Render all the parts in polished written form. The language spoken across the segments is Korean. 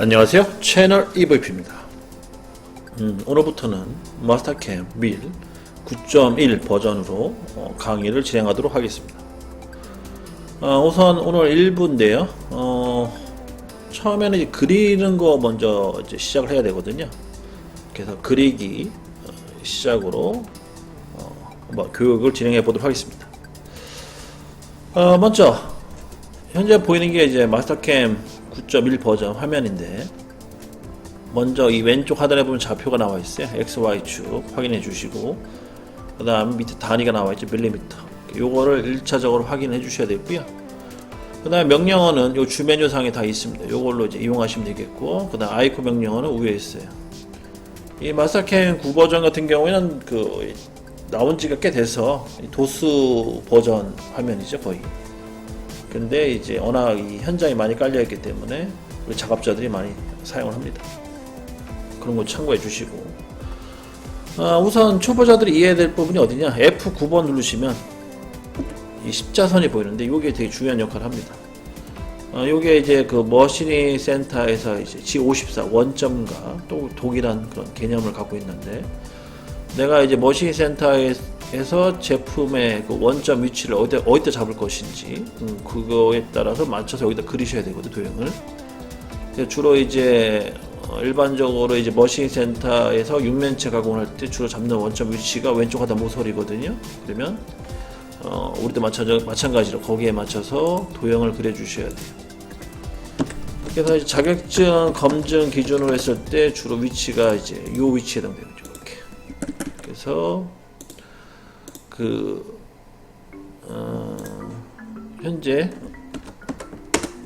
안녕하세요, 채널 EVP입니다. 오늘부터는 마스터캠 밀 9.1 버전으로 강의를 진행하도록 하겠습니다. 우선 오늘 1부인데요. 처음에는 이제 그리는 거 먼저 이제 시작을 해야 되거든요. 그래서 그리기 시작으로 교육을 진행해 보도록 하겠습니다. 먼저 현재 보이는 게 이제 마스터캠 9.1 버전 화면인데, 먼저 이 왼쪽 하단에 보면 좌표가 나와 있어요. XY축 확인해 주시고, 그 다음 밑에 단위가 나와 있죠. 밀리미터. 요거를 1차적으로 확인해 주셔야 되고요. 그 다음에 명령어는 요 주메뉴 상에 다 있습니다. 요걸로 이제 이용하시면 되겠고, 그 다음 아이콘 명령어는 위에 있어요. 이 마스터캠 9 버전 같은 경우에는 나온 지가 꽤 돼서 도스 버전 화면이죠, 거의. 근데 이제 워낙 이 현장이 많이 깔려있기 때문에 우리 작업자들이 많이 사용을 합니다. 그런 거 참고해 주시고, 우선 초보자들이 이해해야 될 부분이 어디냐, F9번 누르시면 이 십자선이 보이는데 이게 되게 중요한 역할을 합니다. 요게 이제 그 머신이 센터에서 이제 G54 원점과 또 동일한 그런 개념을 갖고 있는데, 내가 이제 머신 센터에서 제품의 그 원점 위치를 어디다 잡을 것인지, 그거에 따라서 맞춰서 여기다 그리셔야 되거든요, 도형을. 주로 이제 일반적으로 이제 머신 센터에서 육면체 가공을 할 때 주로 잡는 원점 위치가 왼쪽 하단 모서리거든요. 그러면 우리도 마찬가지로 거기에 맞춰서 도형을 그려 주셔야 돼요. 그래서 이제 자격증 검증 기준으로 했을 때 주로 위치가 이제 요 위치에 해당되죠. 이렇게. 그래서 현재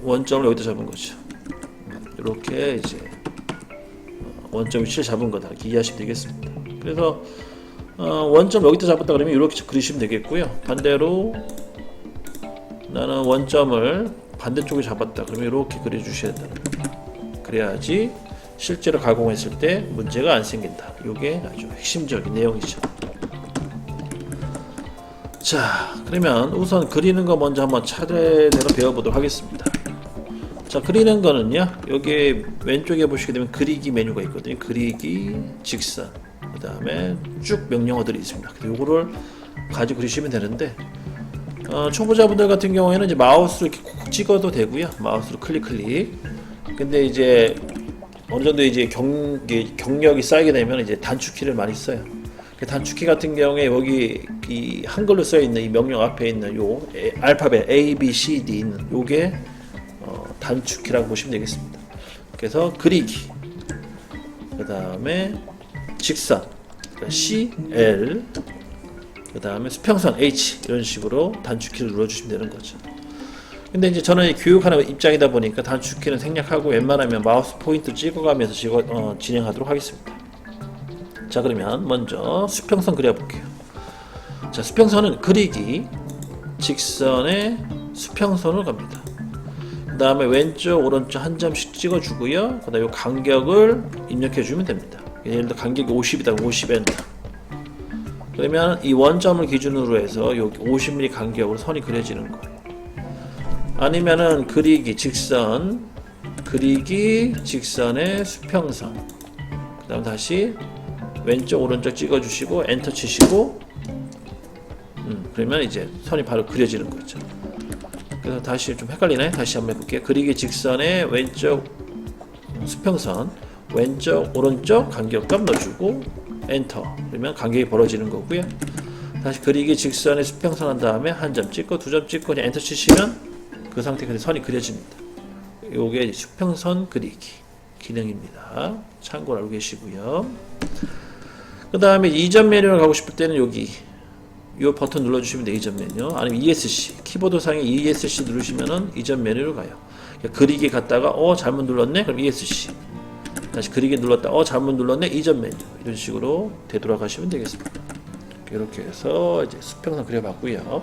원점을 여기다 잡은 거죠. 이렇게 이제 원점 위치를 잡은 거다, 이렇게 이해하시면 되겠습니다. 그래서 원점 여기다 잡았다 그러면 이렇게 그리시면 되겠고요. 반대로 나는 원점을 반대쪽에 잡았다 그러면 이렇게 그려주셔야 된다는 겁니다. 그래야지 실제로 가공했을 때 문제가 안 생긴다. 이게 아주 핵심적인 내용이죠. 자, 그러면 우선 그리는 거 먼저 한번 차례대로 배워보도록 하겠습니다. 자, 그리는 거는요, 여기 왼쪽에 보시게 되면 그리기 메뉴가 있거든요. 그리기, 직선, 그 다음에 쭉 명령어들이 있습니다. 요거를 가지고 그리시면 되는데, 초보자분들 같은 경우에는 이제 마우스로 이렇게 콕 찍어도 되고요. 마우스로 클릭. 근데 이제 어느 정도 이제 경력이 쌓이게 되면 이제 단축키를 많이 써요. 단축키 같은 경우에 여기 이 한글로 써 있는 이 명령 앞에 있는 요 알파벳 A, B, C, D 있는 요게 단축키라고 보시면 되겠습니다. 그래서 그리기, 그 다음에 직선, C, L, 그 다음에 수평선 H, 이런 식으로 단축키를 눌러주시면 되는 거죠. 근데 이제 저는 교육하는 입장이다 보니까 단축키는 생략하고 웬만하면 마우스 포인트 찍어가면서 진행하도록 하겠습니다. 자, 그러면 먼저 수평선 그려볼게요. 자, 수평선은 그리기, 직선에 수평선으로 갑니다. 그 다음에 왼쪽 오른쪽 한 점씩 찍어주고요. 그 다음에 간격을 입력해주면 됩니다. 예를 들어 간격이 50이다, 50 엔터. 그러면 이 원점을 기준으로 해서 여기 50mm 간격으로 선이 그려지는 거예요. 아니면은 그리기, 직선, 그리기, 직선의 수평선. 그 다음 다시 왼쪽 오른쪽 찍어주시고 엔터 치시고, 그러면 이제 선이 바로 그려지는 거죠. 그래서 다시 좀 헷갈리네. 다시 한번 해볼게요. 그리기 직선의 왼쪽 수평선, 왼쪽 오른쪽 간격값 넣어주고 엔터. 그러면 간격이 벌어지는 거고요. 다시 그리기 직선의 수평선 한 다음에 한 점 찍고 두 점 찍고 그냥 엔터 치시면 그 상태에 그냥 선이 그려집니다. 요게 수평선 그리기 기능입니다. 참고로 알고 계시고요. 그 다음에 이전 메뉴를 가고 싶을 때는 여기 이 버튼 눌러주시면 돼요. 이전 메뉴. 아니면 ESC, 키보드상에 ESC 누르시면은 이전 메뉴로 가요. 그리기 갔다가 잘못 눌렀네, 그럼 ESC. 다시 그리기 눌렀다, 잘못 눌렀네, 이전 메뉴. 이런 식으로 되돌아가시면 되겠습니다. 이렇게 해서 이제 수평선 그려봤고요.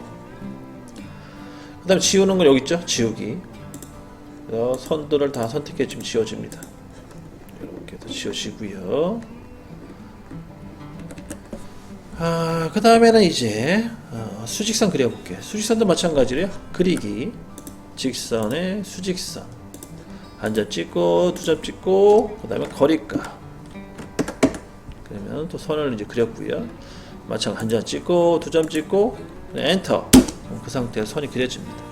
그 다음에 지우는 건 여기 있죠, 지우기. 그래서 선들을 다 선택해 주면 지워집니다. 이렇게 해서 지워지고요. 그 다음에는 이제 수직선 그려볼게요. 수직선도 마찬가지로요. 그리기, 직선의 수직선, 한 점 찍고, 두 점 찍고, 그 다음에 거리가. 그러면 또 선을 이제 그렸고요. 마찬가지로 한 점 찍고, 두 점 찍고, 엔터. 그 상태에서 선이 그려집니다.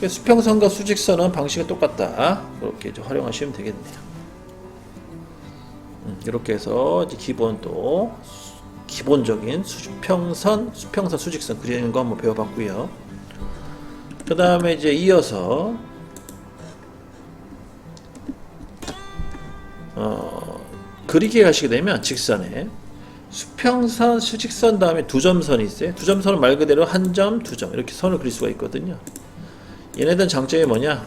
수평선과 수직선은 방식이 똑같다. 그렇게 이제 활용하시면 되겠네요. 이렇게 해서 이제 기본적인 수평선, 수직선 그리는 거 한번 배워봤고요. 그 다음에 이제 이어서 그리기 가시게 되면 직선에 수평선, 수직선 다음에 두점선이 있어요. 두점선은 말 그대로 한 점, 두 점 이렇게 선을 그릴 수가 있거든요. 얘네들 장점이 뭐냐?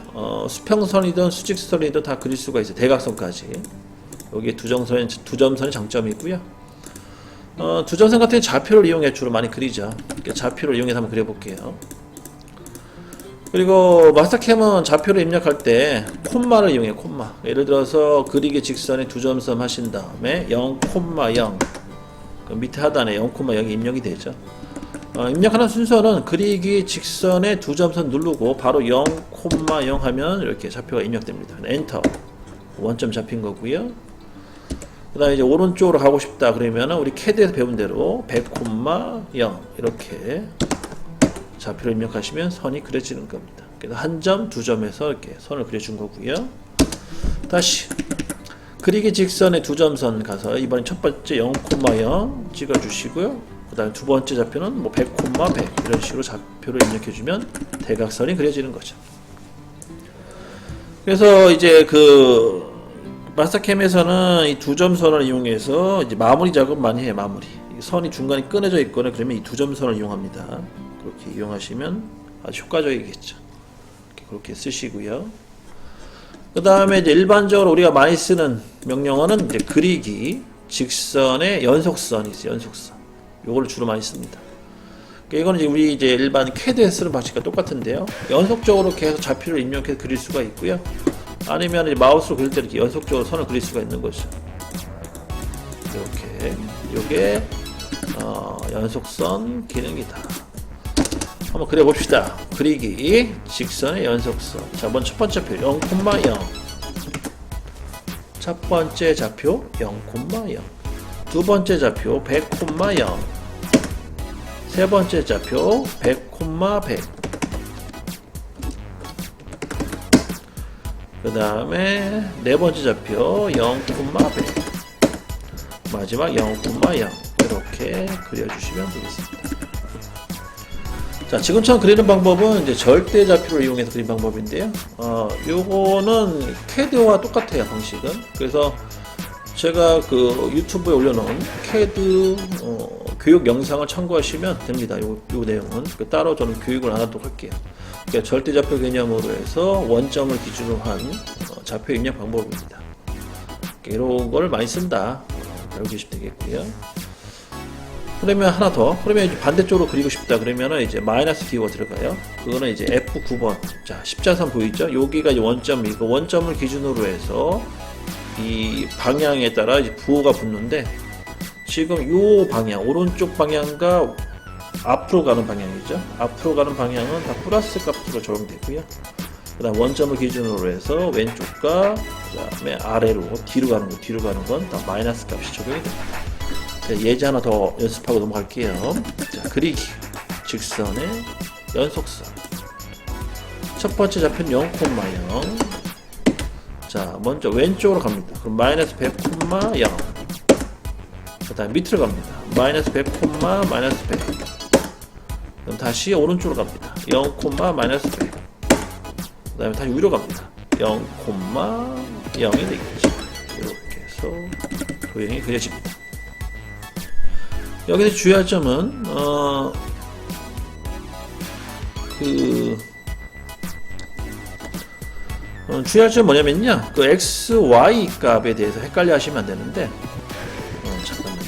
수평선이든 수직선이든 다 그릴 수가 있어요. 대각선까지. 여기 두점선이 장점이 있고요. 두점선 같은 경우는 좌표를 이용해 주로 많이 그리죠. 좌표를 이용해서 한번 그려볼게요. 그리고 마스터캠은 좌표를 입력할 때 콤마를 이용해 콤마. 예를 들어서 그리기 직선에 두점선 하신 다음에 0,0 그 밑에 하단에 0,0이 입력이 되죠. 입력하는 순서는 그리기 직선에 두점선 누르고 바로 0,0 하면 이렇게 좌표가 입력됩니다. 엔터. 원점 잡힌 거고요. 그 다음에 이제 오른쪽으로 가고 싶다 그러면 우리 캐드에서 배운 대로 100,0 이렇게 좌표를 입력하시면 선이 그려지는 겁니다. 그래서 한 점, 두 점에서 이렇게 선을 그려준 거고요. 다시 그리기 직선의 두점선 가서 이번엔 첫 번째 0,0 찍어주시고요. 그 다음에 두 번째 좌표는 뭐 100,100 이런 식으로 좌표를 입력해주면 대각선이 그려지는 거죠. 그래서 이제 그 마스터캠에서는 이 두점선을 이용해서 이제 마무리 작업 많이 해요. 마무리. 선이 중간에 끊어져 있거나 그러면 이 두점선을 이용합니다. 그렇게 이용하시면 아주 효과적이겠죠. 그렇게 쓰시고요. 그 다음에 이제 일반적으로 우리가 많이 쓰는 명령어는 이제 그리기 직선의 연속선이 있어요. 연속선. 요거를 주로 많이 씁니다. 이거는 이제 우리 이제 일반 캐드에 쓰는 방식과 똑같은데요. 연속적으로 계속 좌표를 입력해서 그릴 수가 있고요. 아니면 이제 마우스로 그릴 때 이렇게 연속적으로 선을 그릴 수가 있는 거죠. 이렇게 요게 연속선 기능이다. 한번 그려봅시다. 그리기 직선의 연속선. 자, 먼저 첫 번째 좌표 0,0 첫 번째 좌표 0,0 두 번째 좌표 100,0 세 번째 좌표 100,100 그 다음에 네 번째 좌표 0,100 마지막 0,0 이렇게 그려주시면 되겠습니다. 자, 지금처럼 그리는 방법은 이제 절대 좌표를 이용해서 그린 방법인데요. 요거는 캐드와 똑같아요, 방식은. 그래서 제가 그 유튜브에 올려놓은 캐드 교육 영상을 참고하시면 됩니다. 요 내용은 따로 저는 교육을 안 하도록 할게요. 그러니까 절대 좌표 개념으로 해서 원점을 기준으로 한 좌표 입력 방법입니다. 이런 걸 많이 쓴다. 알고 계시면 되겠고요. 그러면 하나 더. 그러면 이제 반대쪽으로 그리고 싶다. 그러면은 이제 마이너스 기호가 들어가요. 그거는 이제 F9번. 자, 십자선 보이죠? 여기가 이제 원점이고, 원점을 기준으로 해서 이 방향에 따라 이제 부호가 붙는데, 지금 요 방향, 오른쪽 방향과 앞으로 가는 방향이죠. 앞으로 가는 방향은 다 플러스 값으로 적용되고요. 그 다음 원점을 기준으로 해서 왼쪽과 그 다음에 아래로 뒤로 가는 건 다 마이너스 값이 적용이 됩니다. 예제 하나 더 연습하고 넘어갈게요. 자, 그리기 직선의 연속선. 첫 번째 좌표는 0,0. 자, 먼저 왼쪽으로 갑니다. 그럼 마이너스 100,0. 그 다음 밑으로 갑니다. 마이너스 100, 마이너스 100. 그럼 다시 오른쪽으로 갑니다. 0, 마이너스 100. 그 다음에 다시 위로 갑니다. 0,0이 되겠죠. 이렇게 해서 도형이 그려집니다. 여기서 주의할 점은 주의할 점은 뭐냐면요, 그 x, y 값에 대해서 헷갈려 하시면 안 되는데, 잠깐만요.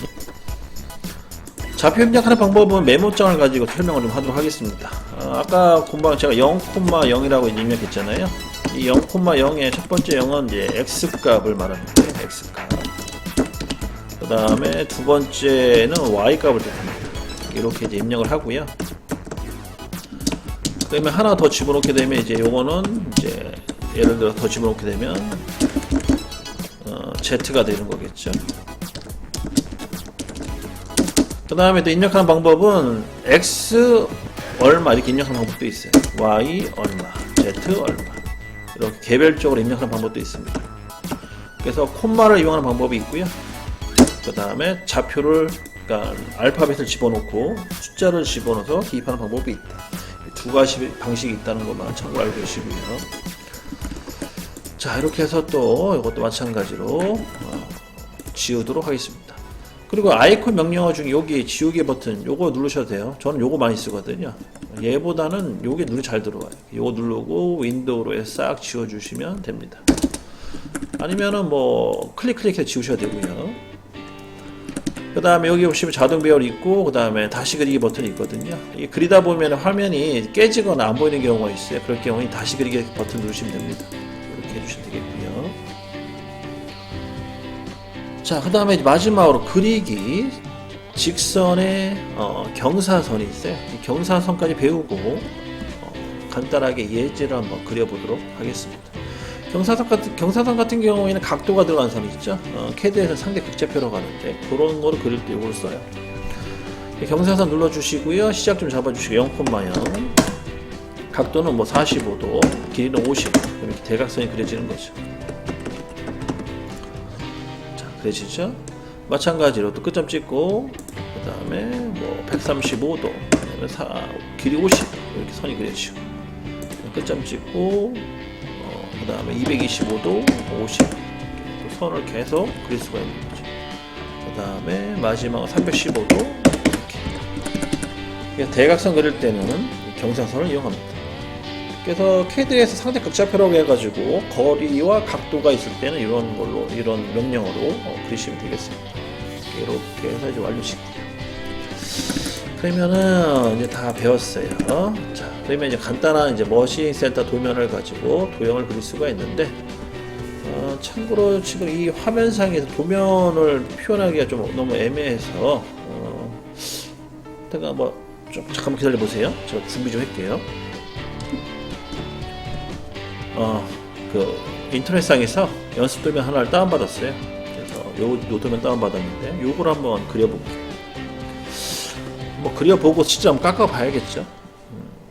좌표 입력하는 방법은 메모장을 가지고 설명을 좀 하도록 하겠습니다. 아까 금방 제가 0,0이라고 입력했잖아요. 이 0,0의 첫 번째 0은 이제 x 값을 말하는 거예요. x 값. 그 다음에 두 번째는 y 값을 뜻합니다. 이렇게 이제 입력을 하고요. 그러면 하나 더 집어넣게 되면 이제 요거는 이제 예를 들어 더 집어넣게 되면 Z가 되는 거겠죠. 그 다음에 또 입력하는 방법은 X 얼마 이렇게 입력하는 방법도 있어요. Y 얼마, Z 얼마 이렇게 개별적으로 입력하는 방법도 있습니다. 그래서 콤마를 이용하는 방법이 있고요. 그 다음에 좌표를, 그러니까 알파벳을 집어넣고 숫자를 집어넣어서 기입하는 방법이 있다. 두 가지 방식이 있다는 것만 참고로 알고 계시고요. 자, 이렇게 해서 또 이것도 마찬가지로 지우도록 하겠습니다. 그리고 아이콘 명령어 중에 여기 지우개 버튼 요거 누르셔도 돼요. 저는 요거 많이 쓰거든요. 얘보다는 요게 눈이 잘 들어와요. 요거 누르고 윈도우로 싹 지워주시면 됩니다. 아니면은 뭐 클릭해서 지우셔도 되고요. 그 다음에 여기 보시면 자동 배열 있고, 그 다음에 다시 그리기 버튼이 있거든요. 이 그리다 보면 화면이 깨지거나 안 보이는 경우가 있어요. 그럴 경우에 다시 그리기 버튼 누르시면 됩니다. 이렇게 해주시면 되겠고요. 자, 그 다음에 마지막으로 그리기 직선의 경사선이 있어요. 이 경사선까지 배우고 간단하게 예제를 한번 그려보도록 하겠습니다. 경사선 같은 경우에는 각도가 들어간 선이 있죠. 캐드에서 상대 극좌표로 가는데 그런 거를 그릴 때 이걸 써요. 경사선 눌러주시고요. 시작 좀 잡아주시고 0,0 각도는 뭐 45도, 길이는 50도 이렇게 대각선이 그려지는 거죠. 자, 그려지죠. 마찬가지로 또 끝점 찍고 그 다음에 뭐 135도, 길이 50 이렇게 선이 그려지고 끝점 찍고 그 다음에 225도, 50 이렇게 선을 계속 그릴 수가 있는 거죠. 그 다음에 마지막은 315도 이렇게. 대각선 그릴 때는 경사선을 이용합니다. 그래서 캐드에서 상대 극좌표라고 해가지고 거리와 각도가 있을 때는 이런 걸로, 이런 명령어로 그리시면 되겠습니다. 이렇게 해서 이제 완료시키고요. 그러면은 이제 다 배웠어요. 자, 그러면 이제 간단한 이제 머신 센터 도면을 가지고 도형을 그릴 수가 있는데, 참고로 지금 이 화면상에서 도면을 표현하기가 좀 너무 애매해서, 제가 뭐 좀 잠깐만 기다려 보세요. 제가 준비 좀 할게요. 그 인터넷상에서 연습 도면 하나를 다운받았어요. 그래서 요 도면 다운받았는데 요걸 한번 그려볼게요. 뭐 그려보고 직접 한번 깎아봐야겠죠.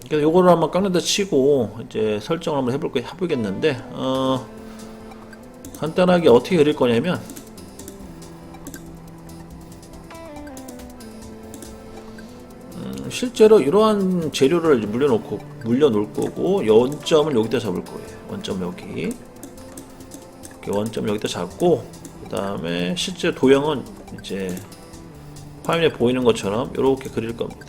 그래서 요거를 한번 깎는다 치고 이제 설정을 한번 해보겠는데, 간단하게 어떻게 그릴 거냐면, 실제로 이러한 재료를 물려놓을 거고, 원점을 여기다 잡을 거예요. 원점 여기. 이렇게 원점 여기다 잡고, 그 다음에 실제 도형은 이제 화면에 보이는 것처럼 이렇게 그릴 겁니다.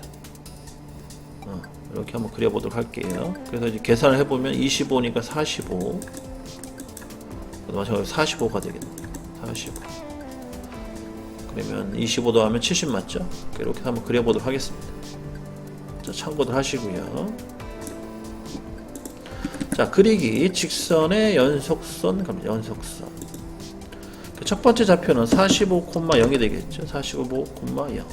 이렇게 한번 그려보도록 할게요. 그래서 이제 계산을 해보면 25니까 45. 마찬가지로 45가 되겠네요. 45. 그러면 25도 하면 70 맞죠? 이렇게 한번 그려보도록 하겠습니다. 자, 참고들 하시고요. 자, 그리기 직선의 연속선 갑니다. 연속선. 첫 번째 좌표는 45,0이 되겠죠. 45,0.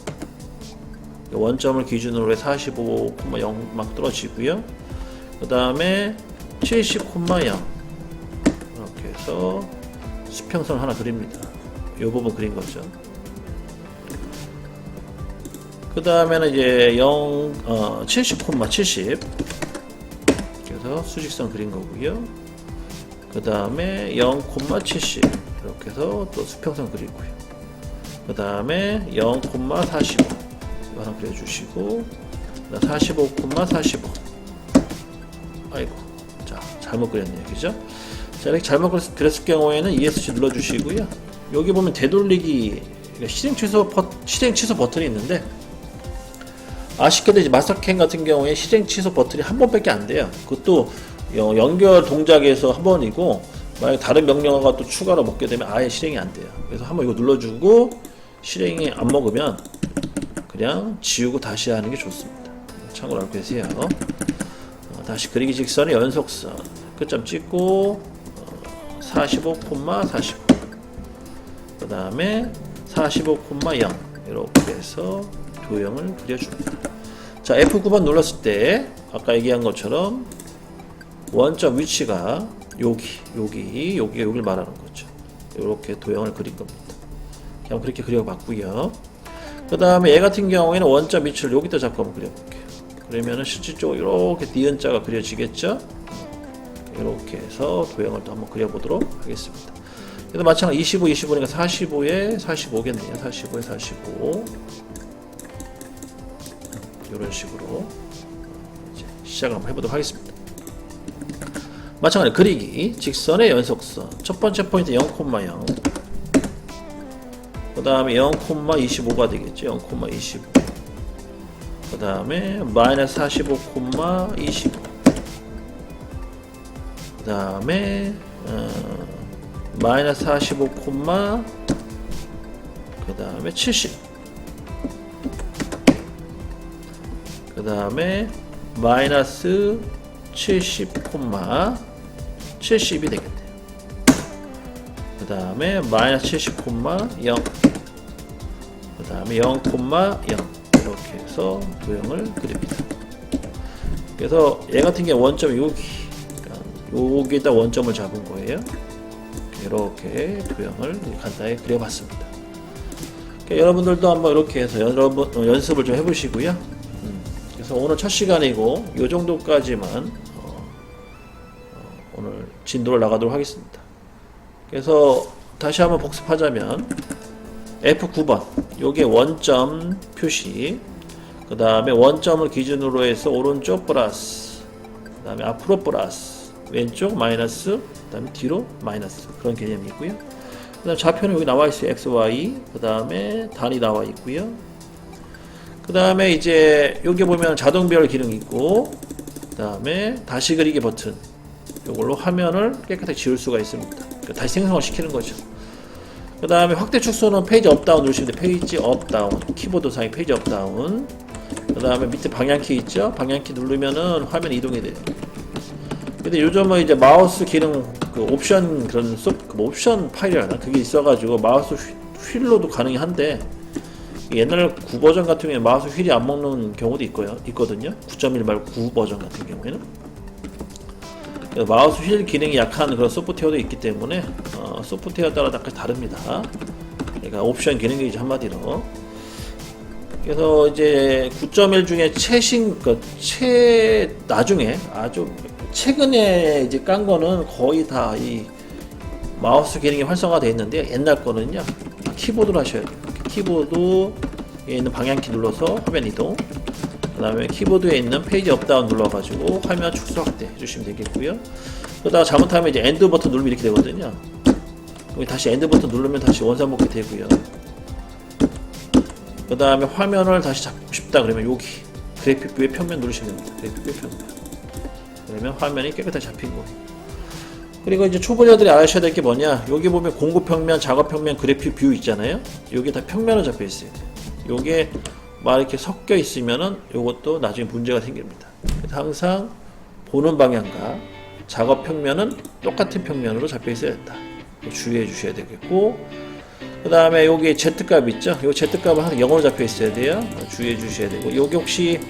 원점을 기준으로 해 45,0 막 떨어지고요. 그 다음에 70,0 이렇게 해서 수평선 하나 그립니다. 이 부분 그린 거죠. 그 다음에는 이제 70,70 그래서 수직선 그린 거고요. 그 다음에 0,70 이렇게 해서 또 수평선 그리고요. 그 다음에 0,45 이거 하나 그려주시고, 45,45 아이고, 자, 잘못 그렸네요. 그죠? 자, 이렇게 잘못 그렸을 경우에는 ESC 눌러주시고요. 여기 보면 되돌리기 실행 취소 버튼이 있는데, 아쉽게도 이제 마스터캠 같은 경우에 실행 취소 버튼이 한 번밖에 안 돼요. 그것도 연결 동작에서 한 번이고, 만약에 다른 명령어가 또 추가로 먹게 되면 아예 실행이 안 돼요. 그래서 한번 이거 눌러주고 실행이 안 먹으면 그냥 지우고 다시 하는 게 좋습니다. 참고로 알고 계세요. 다시 그리기 직선의 연속선 끝점 찍고 45,45 그 다음에 45,0 이렇게 해서 도형을 그려줍니다. 자, F9번 눌렀을 때 아까 얘기한 것처럼 원점 위치가 여기를 말하는 거죠. 이렇게 도형을 그린 겁니다. 그냥 그렇게 그려봤고요. 그 다음에 얘 같은 경우에는 원점 위치를 여기다 잡고 한번 그려볼게요. 그러면은 실질적으로 이렇게 니은자가 그려지겠죠. 이렇게 해서 도형을 또 한번 그려보도록 하겠습니다. 그래서 마찬가지 25, 25니까 45에 45겠네요. 45에 45 이런 식으로 이제 시작을 한번 해보도록 하겠습니다. 마찬가지로 그리기 직선의 연속선 첫 번째 포인트 0,0 그 다음에 0,25가 되겠죠. 0,25 그 다음에 마이너스 45,25 그 다음에 마이너스 45, 그 다음에 70 그 다음에 마이너스 70, 70이 되겠네요. 그 다음에 마이너스 70, 0 그 다음에 0, 0 이렇게 해서 도형을 그립니다. 그래서 얘 같은 경우 원점이 여기다 원점을 잡은 거예요. 이렇게 도형을 간단히 그려봤습니다. 그러니까 여러분들도 한번 이렇게 해서 연습을 좀 해보시고요. 그래서 오늘 첫 시간이고 이 정도까지만 오늘 진도를 나가도록 하겠습니다. 그래서 다시 한번 복습하자면 F9번 요게 원점 표시 그 다음에 원점을 기준으로 해서 오른쪽 플러스 그 다음에 앞으로 플러스 왼쪽 마이너스 그 다음에 뒤로 마이너스 그런 개념이 있고요. 그 다음 좌표는 여기 나와 있어요. XY 그 다음에 단이 나와 있고요. 그 다음에 이제 여기 보면 자동별 기능 있고 그 다음에 다시 그리기 버튼 이걸로 화면을 깨끗하게 지울 수가 있습니다. 그러니까 다시 생성을 시키는 거죠. 그 다음에 확대 축소는 페이지 업다운 누르시면 돼요. 페이지 업다운 키보드상의 페이지 업다운 그 다음에 밑에 방향키 있죠. 방향키 누르면은 화면 이동이 돼요. 근데 요즘은 이제 마우스 기능 그 옵션 그런 옵션 파일이라나 그게 있어가지고 마우스 휠로도 가능이 한데 옛날 9 버전 같은 경우에 마우스 휠이 안 먹는 경우도 있거든요. 9.1 말고 9 버전 같은 경우에는 마우스 휠 기능이 약한 그런 소프트웨어도 있기 때문에 소프트웨어에 따라 약간 다릅니다. 그러니까 옵션 기능이지 한마디로. 그래서 이제 9.1 중에 나중에 아주 최근에 이제 깐 거는 거의 다 이 마우스 기능이 활성화되어 있는데 옛날 거는요 키보드로 하셔야 돼요. 키보드에 있는 방향키 눌러서 화면 이동 그 다음에 키보드에 있는 페이지 업다운 눌러가지고 화면 축소 확대 해주시면 되겠고요. 그러다가 잘못하면 이제 엔드 버튼 누르면 이렇게 되거든요. 여기 다시 엔드 버튼 누르면 다시 원상복귀 되고요. 그 다음에 화면을 다시 잡고 싶다 그러면 여기 그래픽 뷰의 평면 누르시면 됩니다. 그래픽 뷰의 평면. 그러면 화면이 깨끗하게 잡힌 거예요. 그리고 이제 초보자들이 아셔야 될 게 뭐냐, 여기 보면 공급 평면, 작업 평면, 그래픽 뷰 있잖아요. 여기 다 평면으로 잡혀 있어요. 요게 막 이렇게 섞여 있으면은 요것도 나중에 문제가 생깁니다. 그래서 항상 보는 방향과 작업 평면은 똑같은 평면으로 잡혀 있어야 된다. 주의해 주셔야 되겠고, 그 다음에 여기 Z값 있죠? 요 Z값은 항상 0으로 잡혀 있어야 돼요. 주의해 주셔야 되고, 여기 혹시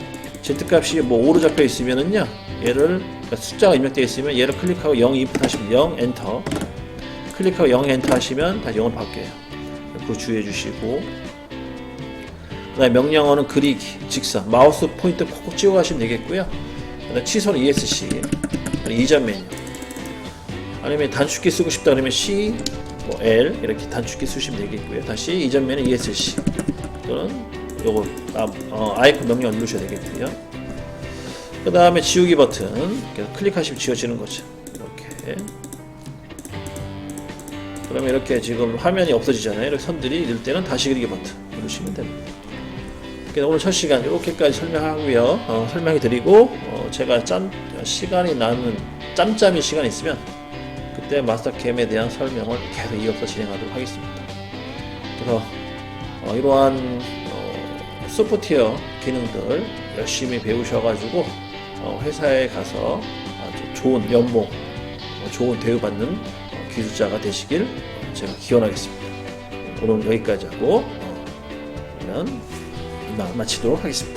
Z값이 뭐 5로 잡혀 있으면은요, 얘를 그러니까 숫자가 입력되어 있으면 얘를 클릭하고 0 인풋 하시면 0 엔터 클릭하고 0 엔터 하시면 다시 0으로 바뀌어요. 그거 주의해 주시고, 그 다음에 명령어는 그리기, 직선, 마우스 포인트 콕콕 찍어 가시면 되겠고요. 그 다음에 취소는 ESC, 이전 메뉴, 아니면 단축키 쓰고 싶다 그러면 C, 뭐 L 이렇게 단축키 쓰시면 되겠고요. 다시 이전 메뉴 ESC 또는 요거 아이콘 명령 누르셔야 되겠고요. 그 다음에 지우기 버튼 클릭하시면 지워지는 거죠. 이렇게. 그러면 이렇게 지금 화면이 없어지잖아요. 이렇게 선들이 이럴 때는 다시 그리기 버튼 누르시면 됩니다. 오늘 첫 시간 이렇게까지 설명하고요. 설명해 드리고 제가 시간이 남은 짬짬이 시간이 있으면 그때 마스터캠에 대한 설명을 계속 이어서 진행하도록 하겠습니다. 그래서 이러한 소프트웨어 기능들 열심히 배우셔가지고 회사에 가서 아주 좋은 연봉, 좋은 대우받는 기술자가 되시길 제가 기원하겠습니다. 오늘 여기까지 하고 그러면 이만 마치도록 하겠습니다.